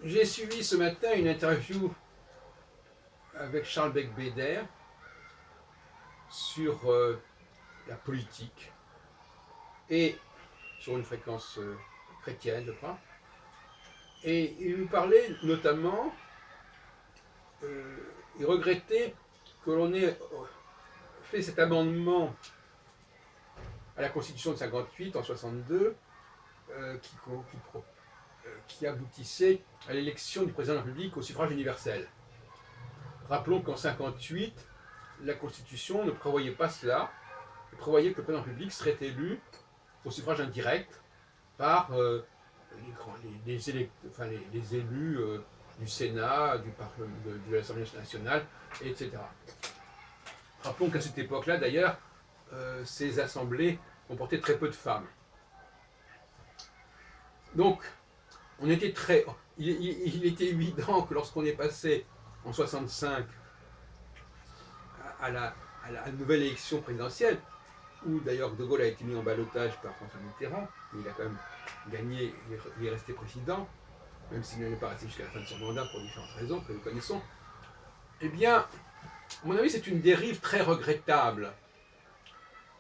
J'ai suivi ce matin une interview avec Charles Becbédère sur la politique et sur une fréquence chrétienne, je crois. Et il nous parlait notamment, il regrettait que l'on ait fait cet amendement à la Constitution de 58 en 62 qui aboutissait à l'élection du président de la République au suffrage universel. Rappelons qu'en 58, la Constitution ne prévoyait pas cela. Elle prévoyait que le président de la République serait élu au suffrage indirect par les élus du Sénat, de l'Assemblée nationale, etc. Rappelons qu'à cette époque-là, d'ailleurs, ces assemblées comportaient très peu de femmes. Donc, il était évident que lorsqu'on est passé en 65 à la nouvelle élection présidentielle, où d'ailleurs De Gaulle a été mis en ballottage par François Mitterrand, mais il a quand même gagné, il est resté président, même s'il n'est pas resté jusqu'à la fin de son mandat pour différentes raisons que nous connaissons. Eh bien, à mon avis, c'est une dérive très regrettable.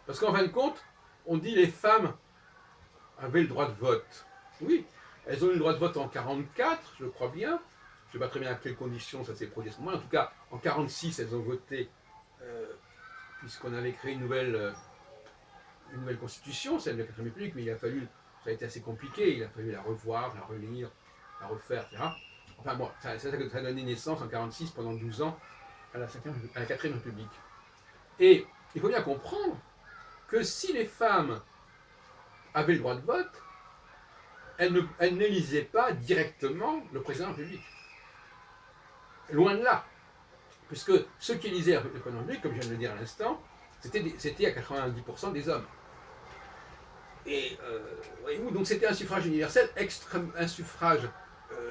Parce qu'en fin de compte, on dit les femmes avaient le droit de vote. Oui, elles ont eu le droit de vote en 1944, je crois bien. Je ne sais pas très bien à quelles conditions ça s'est produit à ce moment-là. En tout cas, en 1946, elles ont voté, puisqu'on avait créé une nouvelle constitution, celle de la 4ème République, mais ça a été assez compliqué, il a fallu la revoir, la relire, la refaire, etc. Enfin bon, ça a donné naissance en 1946, pendant 12 ans, à la 4ème République. Et il faut bien comprendre que si les femmes avaient le droit de vote, elles n'élisaient pas directement le président de la République. Loin de là. Puisque ceux qui élisaient le président de la République, comme je viens de le dire à l'instant, c'était à 90% des hommes. Et voyez-vous, donc c'était un suffrage universel, un suffrage.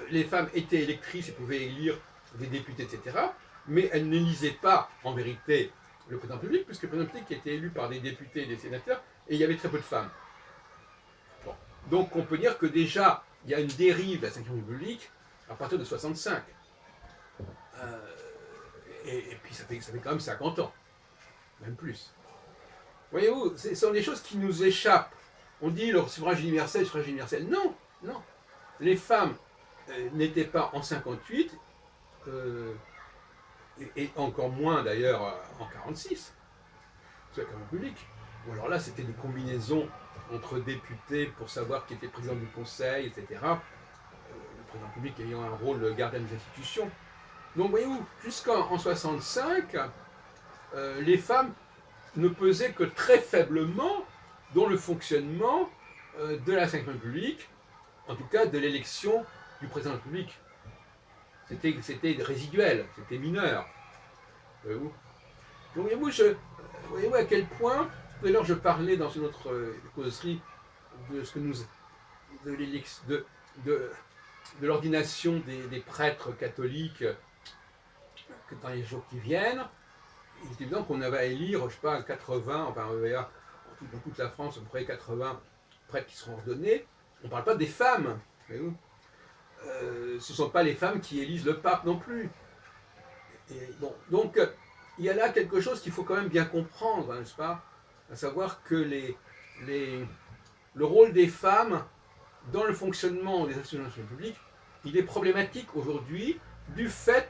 Les femmes étaient électrices et pouvaient élire des députés, etc. Mais elles n'élisaient pas, en vérité, le président de la République, puisque le président de la République était élu par des députés et des sénateurs, et il y avait très peu de femmes. Bon. Donc on peut dire que déjà, il y a une dérive de la 5ème République à partir de 65. Et puis ça fait quand même 50 ans, même plus. Voyez-vous, ce sont des choses qui nous échappent. On dit le suffrage universel. Non, non. Les femmes n'étaient pas en 58, et encore moins d'ailleurs en 46, c'est la République. Ou alors là, c'était des combinaisons entre députés pour savoir qui était président du Conseil, etc. Le président de la République ayant un rôle gardien des institutions. Donc voyez-vous, jusqu'en 65, les femmes ne pesaient que très faiblement dans le fonctionnement de la 5ème République, en tout cas de l'élection du président de la République. C'était résiduel, c'était mineur. Voyez-vous. Donc voyez-vous à quel point, tout à l'heure je parlais dans une autre causerie de ce que nous de, de, de l'ordination des prêtres catholiques que dans les jours qui viennent. Il est évident qu'on avait à élire, je ne sais pas, 80, enfin dans toute la France, à peu près 80 prêtres qui seront ordonnés. On ne parle pas des femmes. Voyez-vous. Ce ne sont pas les femmes qui élisent le pape non plus. Et bon, donc, il y a là quelque chose qu'il faut quand même bien comprendre, n'est-ce pas? À savoir que le rôle des femmes dans le fonctionnement des institutions publiques, il est problématique aujourd'hui du fait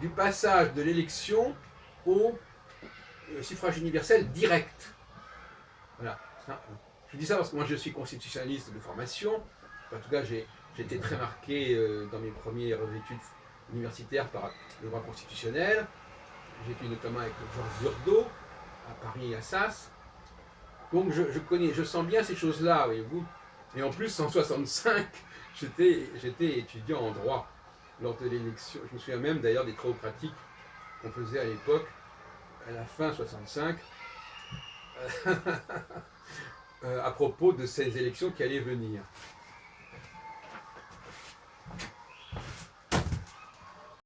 du passage de l'élection au suffrage universel direct. Voilà. Je dis ça parce que moi je suis constitutionnaliste de formation. En tout cas, j'ai été très marqué dans mes premières études universitaires par le droit constitutionnel. J'ai étudié notamment avec Georges Burdeau à Paris et à Sasse. Donc je sens bien ces choses-là, voyez-vous. Et en plus, en 65, j'étais étudiant en droit lors de l'élection. Je me souviens même d'ailleurs des travaux pratiques qu'on faisait à l'époque, à la fin 65, à propos de ces élections qui allaient venir.